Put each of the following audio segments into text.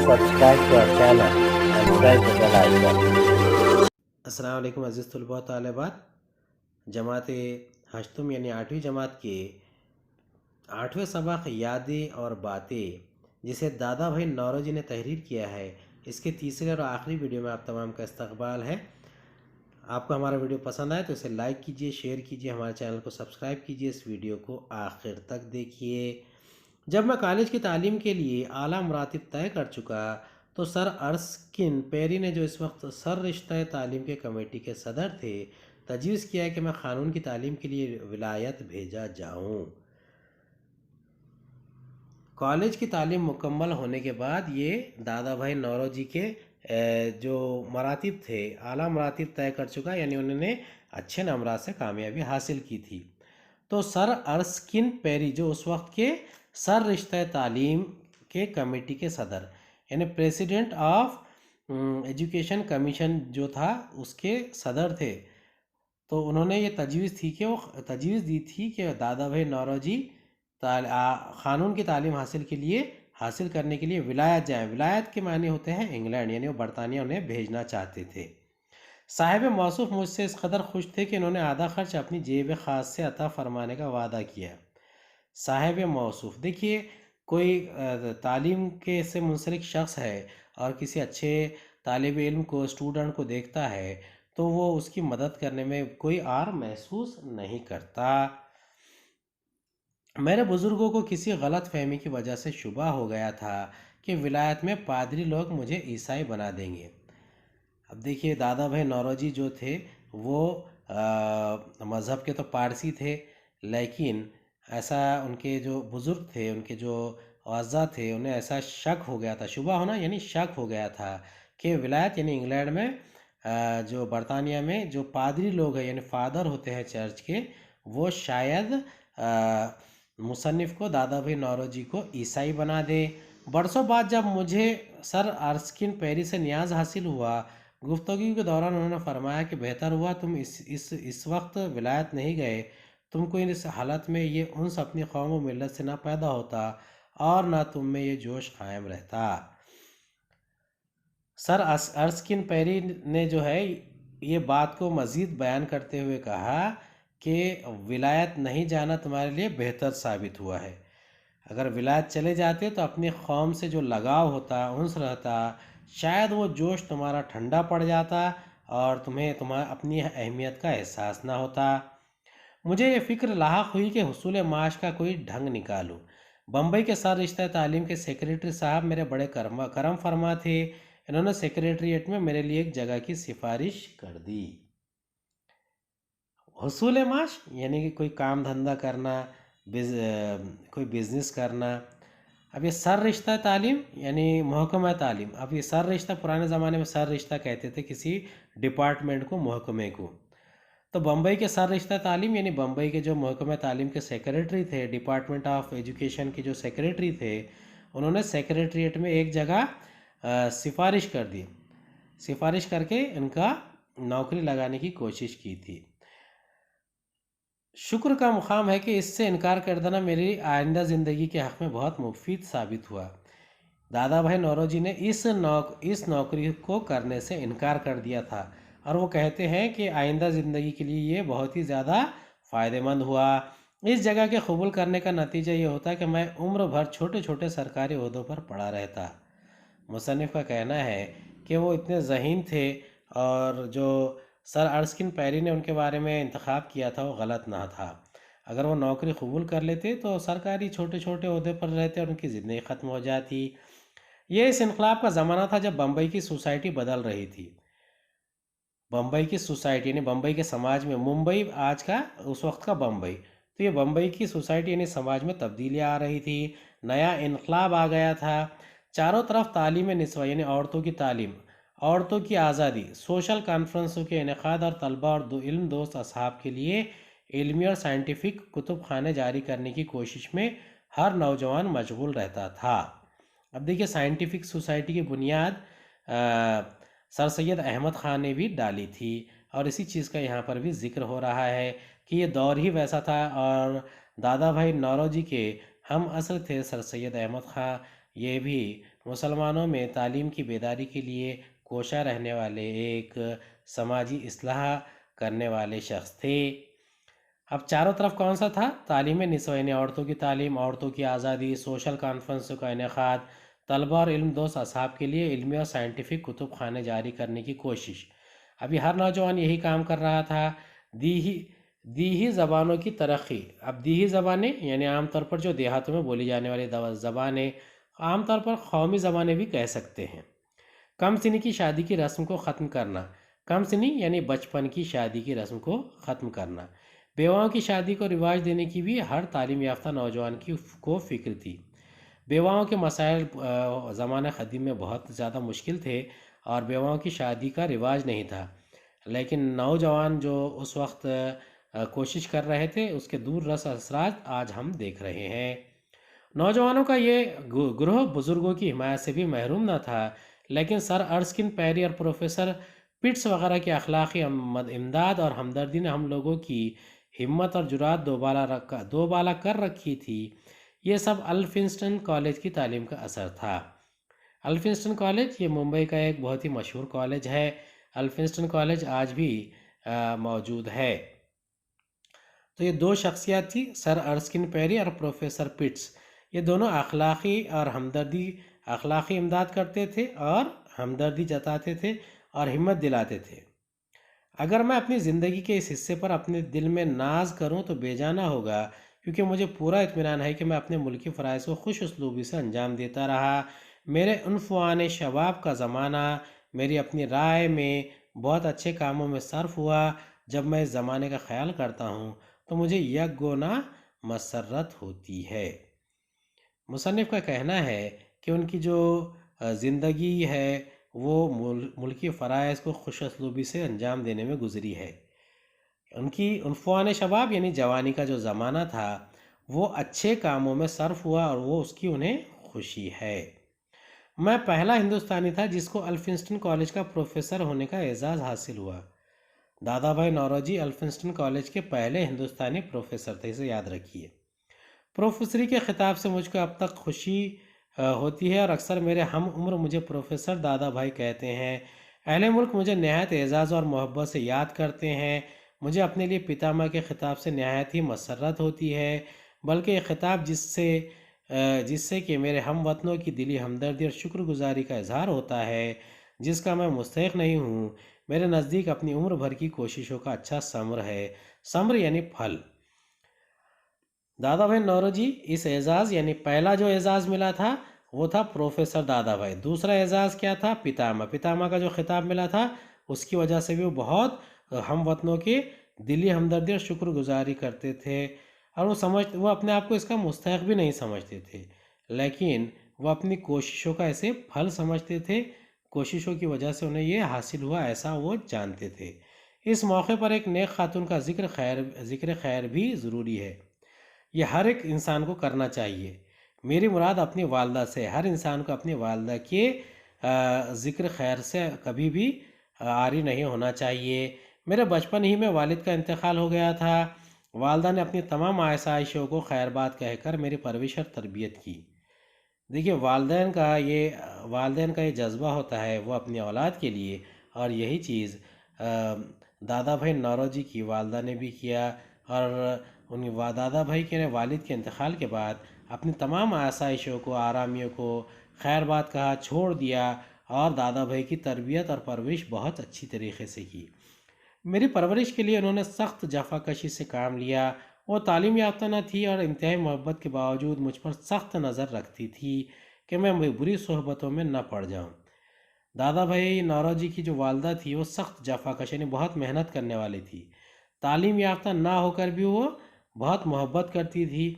subscribe to our channel and press the bell icon. अस्सलाम वालेकुम अज़ीज़ तलबा तालिबात। जमात हश्तुम यानी 8वीं जमात के 8वें सबक यादें और बातें, जिसे दादा भाई नौरोजी ने तहरीर किया है, इसके तीसरे और आखिरी वीडियो में आप तमाम का इस्तकबाल है। आपको हमारा वीडियो पसंद आए तो इसे लाइक कीजिए, शेयर कीजिए, हमारे चैनल को सब्सक्राइब कीजिए, इस वीडियो को आखिर तक देखिए। जब मैं कॉलेज की तालीम के लिए आला मरातिब तय कर चुका तो सर अर्स्किन पेरी ने, जो इस वक्त सर रिश्ता तालीम के कमेटी के सदर थे, तजवीज़ किया कि मैं क़ानून की तालीम के लिए विलायत भेजा जाऊं। कॉलेज की तालीम मुकम्मल होने के बाद ये दादा भाई नौरोजी के जो मरातिब थे, आला मरातिब तय कर चुका, यानी उन्होंने अच्छे नंबरात से कामयाबी हासिल की थी। तो सर अर्स्किन पेरी, जो उस वक्त के सर रिश्ता तालीम के कमेटी के सदर, यानी प्रेसिडेंट ऑफ एजुकेशन कमीशन जो था, उसके सदर थे, तो उन्होंने ये तजवीज़ दी थी कि दादा भाई नौरोजी क़ानून की तालीम हासिल करने के लिए विलायत जाएँ। विलायत के माने होते हैं इंग्लैंड, यानी वो बरतानिया उन्हें भेजना चाहते थे। साहिब मौसूफ मुझसे इस कदर खुश थे कि इन्होंने आधा खर्च अपनी जेब ख़ास से अता फरमाने का वादा किया। साहिब मौसूफ, देखिए, कोई तालीम के से मुंसलिक शख्स है और किसी अच्छे तालिब इल्म को, स्टूडेंट को देखता है तो वो उसकी मदद करने में कोई आर महसूस नहीं करता। मेरे बुज़ुर्गों को किसी गलत फहमी की वजह से शुबा हो गया था कि विलायत में पादरी लोग मुझे ईसाई बना देंगे। अब देखिए, दादा भाई नौरोजी जो थे वो मज़हब के तो पारसी थे, लेकिन ऐसा उनके जो बुज़ुर्ग थे, उनके जो अज़ा थे, उन्हें ऐसा शक हो गया था, शुबा होना यानी शक हो गया था कि विलायत यानी इंग्लैंड में जो बरतानिया में जो पादरी लोग हैं, यानी फ़ादर होते हैं चर्च के, वो शायद मुसन्निफ़ को, दादा भाई नौरोजी को ईसाई बना दे। बरसों बाद जब मुझे सर अर्स्किन पेरी से न्याज हासिल हुआ, गुफ्तगू के दौरान उन्होंने फरमाया कि बेहतर हुआ तुम इस वक्त विलायत नहीं गए। तुमको इस हालत में ये उन्स अपनी कौम व मिल्लत से ना पैदा होता और ना तुम में ये जोश कायम रहता। सर अर्स्किन पेरी ने जो है ये बात को मज़ीद बयान करते हुए कहा कि विलायत नहीं जाना तुम्हारे लिए बेहतर साबित हुआ है। अगर विलायत चले जाते तो अपनी कौम से जो लगाव होता, उन्स रहता, शायद वो जोश तुम्हारा ठंडा पड़ जाता और तुम्हें अपनी अहमियत का एहसास ना होता। मुझे ये फ़िक्र लाहक हुई कि हुसूल माश का कोई ढंग निकालूं। बम्बई के सर रिश्ता तालीम के सेक्रेटरी साहब मेरे बड़े करम फरमा थे। इन्होंने सेक्रेटरीट में मेरे लिए एक जगह की सिफारिश कर दी। हुसूल माश यानी कि कोई काम धंधा करना, कोई बिज़नेस करना। अब ये सर रिश्ता तालीम यानी महकमा तालीम, अब ये सर रिश्ता, पुराने ज़माने में सर रिश्ता कहते थे किसी डिपार्टमेंट को, महकमे को। तो बम्बई के सर रिश्ता तालीम यानी बम्बई के जो महकमा तालीम के सेक्रेटरी थे, डिपार्टमेंट ऑफ एजुकेशन के जो सेक्रेटरी थे, उन्होंने सेक्रेटरीट में एक जगह सिफारिश कर दी। सिफारिश करके इनका नौकरी लगाने की कोशिश की थी। शुक्र का मुकाम है कि इससे इनकार कर देना मेरी आइंदा ज़िंदगी के हक़ में बहुत मुफीद साबित हुआ। दादा भाई नौरोजी ने इस नौकरी को करने से इनकार कर दिया था और वो कहते हैं कि आइंदा ज़िंदगी के लिए ये बहुत ही ज़्यादा फ़ायदेमंद हुआ। इस जगह के कबूल करने का नतीजा ये होता कि मैं उम्र भर छोटे छोटे सरकारी ओहदों पर पड़ा रहता। मुसन्निफ़ का कहना है कि वो इतने ज़हीन थे और जो सर अर्स्किन पेरी ने उनके बारे में इंतखाब किया था वो गलत ना था। अगर वो नौकरी कबूल कर लेते तो सरकारी छोटे छोटे ओहदे पर रहते और उनकी ज़िंदगी ख़त्म हो जाती। ये इस इनकलाब का ज़माना था जब बम्बई की सोसाइटी बदल रही थी। बम्बई की सोसाइटी यानी बम्बई के समाज में, मुंबई आज का, उस वक्त का बम्बई, तो ये बम्बई की सोसाइटी यानी समाज में तब्दीलियाँ आ रही थी, नया इनकलाब आ गया था। चारों तरफ तालीम निस्वा यानी औरतों की तालीम, औरतों की आज़ादी, सोशल कॉन्फ्रेंसों के इनेकाद और तलबा और इल्म दोस्त असहाब के लिए इल्मी और साइंटिफिक कुतुब खाने जारी करने की कोशिश में हर नौजवान मशगूल रहता था। अब देखिए, साइंटिफिक सोसाइटी की बुनियाद सर सैयद अहमद ख़ान ने भी डाली थी और इसी चीज़ का यहाँ पर भी ज़िक्र हो रहा है कि ये दौर ही वैसा था और दादा भाई नौरोजी के हम असर थे सर सैयद अहमद ख़ान, ये भी मुसलमानों में तालीम की बेदारी के लिए कोशा रहने वाले एक समाजी इस्लाह करने वाले शख्स थे। अब चारों तरफ कौन सा था? तालीम निस्वां यानी औरतों की तालीम, औरतों की आज़ादी, सोशल कॉन्फ्रेंस का इनेकाद, तलबा और इल्म दोस्त असहाब के लिए इल्मी और साइंटिफिक कुतुब खाने जारी करने की कोशिश। अभी हर नौजवान यही काम कर रहा था। दी ही दी ही ज़बानों की तरक्की। अब दी ही ज़बानें यानी आमतौर पर जो देहातों में बोली जाने वाली ज़बानें, आमतौर पर कौमी ज़बानें भी कह सकते हैं। कम सिनी की शादी की रस्म को ख़त्म करना। कम सिनी यानी बचपन की शादी की रस्म को ख़त्म करना। बेवाओं की शादी को रिवाज देने की भी हर तालीम याफ्ता नौजवान की को फ़िक्र थी। बेवाओं के मसाइल ज़माना क़दीम में बहुत ज़्यादा मुश्किल थे और बेवाओं की शादी का रिवाज नहीं था। लेकिन नौजवान जो उस वक्त कोशिश कर रहे थे, उसके दूर रस असरात आज हम देख रहे हैं। नौजवानों का ये ग्रोह बुज़ुर्गों की हिमायत से भी महरूम न था, लेकिन सर अर्स्किन पेरी और प्रोफेसर पिट्स वगैरह की अखलाक़ी इमदाद और हमदर्दी ने हम लोगों की हिम्मत और जुरात दोबाला कर रखी थी। ये सब अल्फिंस्टन कॉलेज की तालीम का असर था। अल्फिंस्टन कॉलेज ये मुंबई का एक बहुत ही मशहूर कॉलेज है। अल्फिंस्टन कॉलेज आज भी मौजूद है। तो ये दो शख्सियत थी, सर अर्स्किन पेरी और प्रोफेसर पिट्स। ये दोनों अखलाक़ी इमदाद करते थे और हमदर्दी जताते थे और हिम्मत दिलाते थे। अगर मैं अपनी ज़िंदगी के इस हिस्से पर अपने दिल में नाज करूं तो बेजाना होगा, क्योंकि मुझे पूरा इत्मीनान है कि मैं अपने मुल्की फ़राइज़ को खुश उसलूबी से अंजाम देता रहा। मेरे उन्फ़ान शबाब का ज़माना मेरी अपनी राय में बहुत अच्छे कामों में सर्फ हुआ। जब मैं इस ज़माने का ख्याल करता हूँ तो मुझे यकगोना मसरत होती है। मुसन्निफ़ का कहना है कि उनकी जो ज़िंदगी है वो मुल्की फ़राइज़ को खुश उसलूबी से अंजाम देने में गुज़री है। उनकी उन्फ़ान शबाब यानी जवानी का जो ज़माना था वो अच्छे कामों में सर्फ हुआ और वो उसकी उन्हें खुशी है। मैं पहला हिंदुस्तानी था जिसको अल्फिंस्टन कॉलेज का प्रोफेसर होने का एजाज़ हासिल हुआ। दादा भाई नौरोजी अल्फिंस्टन कॉलेज के पहले हिंदुस्तानी प्रोफेसर थे, इसे याद रखिए। प्रोफेसरी के ख़िताब से मुझको अब तक खुशी होती है और अक्सर मेरे हम उम्र मुझे प्रोफेसर दादा भाई कहते हैं। अहले मुल्क मुझे नहायत एज़ाज़ और मोहब्बत से याद करते हैं। मुझे अपने लिए पितामह के ख़िताब से नहायत ही मसरत होती है, बल्कि ये ख़िताब जिससे कि मेरे हम वतनों की दिली हमदर्दी और शुक्रगुजारी का इजहार होता है, जिसका मैं मुस्तहिक़ नहीं हूँ। मेरे नज़दीक अपनी उम्र भर की कोशिशों का अच्छा समर है। समर यानी फल। दादा भाई नौरोजी इस एज़ाज़ यानी पहला जो एज़ाज़ मिला था वो था प्रोफेसर दादा भाई। दूसरा एज़ाज़ क्या था? पितामह। पितामह का जो ख़िताब मिला था उसकी वजह से भी वो बहुत हम वतनों के दिली हमदर्दी और शुक्रगुजारी करते थे और वो अपने आप को इसका मुस्तहिक़ भी नहीं समझते थे, लेकिन वो अपनी कोशिशों का ऐसे फल समझते थे। कोशिशों की वजह से उन्हें ये हासिल हुआ, ऐसा वो जानते थे। इस मौके पर एक नेक खातून का ज़िक्र खैर भी ज़रूरी है। ये हर एक इंसान को करना चाहिए। मेरी मुराद अपनी वालदा से। हर इंसान को अपनी वालदा के ज़िक्र खैर से कभी भी आरी नहीं होना चाहिए। मेरे बचपन ही में वालिद का इंतकाल हो गया था। वालदा ने अपनी तमाम आसाइशों को खैरबाद कहकर मेरी परवरिश और तरबियत की। देखिए, वालदेन का ये जज्बा होता है वो अपनी औलाद के लिए, और यही चीज़ दादा भाई नौरोजी की वालदा ने भी किया और दादा भाई के वालिद के इंतकाल के बाद अपनी तमाम आसाइशों को, आरामियों को खैरबाद कहा, छोड़ दिया और दादा भाई की तरबियत और परवरिश बहुत अच्छी तरीके से की। मेरी परवरिश के लिए उन्होंने सख्त जफाकशी से काम लिया। वो तालीम याफ्ता न थी और इंतहाई मोहब्बत के बावजूद मुझ पर सख्त नज़र रखती थी कि मैं बुरी सोहबतों में न पड़ जाऊं। दादा भाई नौरोजी की जो वालदा थी वो सख्त जफाकश यानी बहुत मेहनत करने वाली थी। तालीम याफ्ता ना होकर भी वो बहुत मोहब्बत करती थी।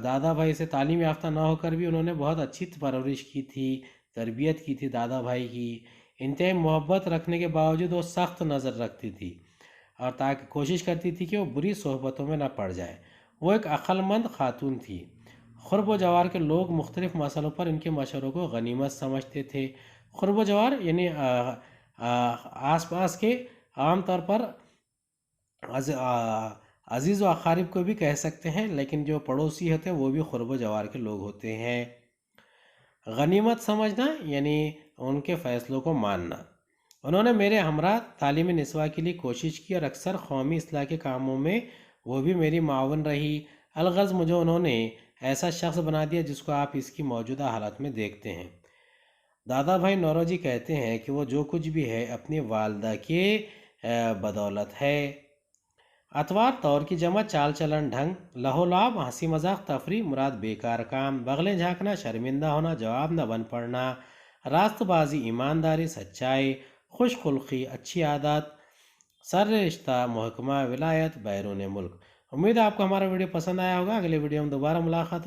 दादा भाई से तालीम याफ्ता ना होकर भी उन्होंने बहुत अच्छी परवरिश की थी, तरबियत की थी दादा भाई की। इंतहाई मोहब्बत रखने के बावजूद वो सख्त नज़र रखती थी और ताकि कोशिश करती थी कि वो बुरी सोहबतों में ना पड़ जाए। वो एक अक्लमंद खातून थी। ख़ुर्ब व जवार के लोग मुख्तलिफ़ मसलों पर इनके मशवरों को गनीमत समझते थे। ख़ुर्ब व जवार यानी आस पास के, आम तौर पर अज़ीज़ व अक़ारिब को भी कह सकते हैं, लेकिन जो पड़ोसी होते हैं वो भी ख़ुर्ब व जवार के लोग होते हैं। गनीमत समझना यानी उनके फ़ैसलों को मानना। उन्होंने मेरे हमरा तालीम निस्वा के लिए कोशिश की और अक्सर कौमी इसलाह के कामों में वो भी मेरी मावन रही। अलगज़ मुझे उन्होंने ऐसा शख्स बना दिया जिसको आप इसकी मौजूदा हालत में देखते हैं। दादा भाई नौरोजी कहते हैं कि वो जो कुछ भी है अपनी वालदा के बदौलत है। अतवार तौर की जमा चाल चलन ढंग लहोलाब हंसी मजाक तफरी मुराद बेकार काम बगलें झांकना शर्मिंदा होना जवाब न बन पड़ना रास्तबाजी ईमानदारी सच्चाई खुशखुल्की अच्छी आदत सर रिश्ता महकमा विलायत बैरून मुल्क। उम्मीद है आपको हमारा वीडियो पसंद आया होगा। अगले वीडियो में दोबारा मुलाकात होगी।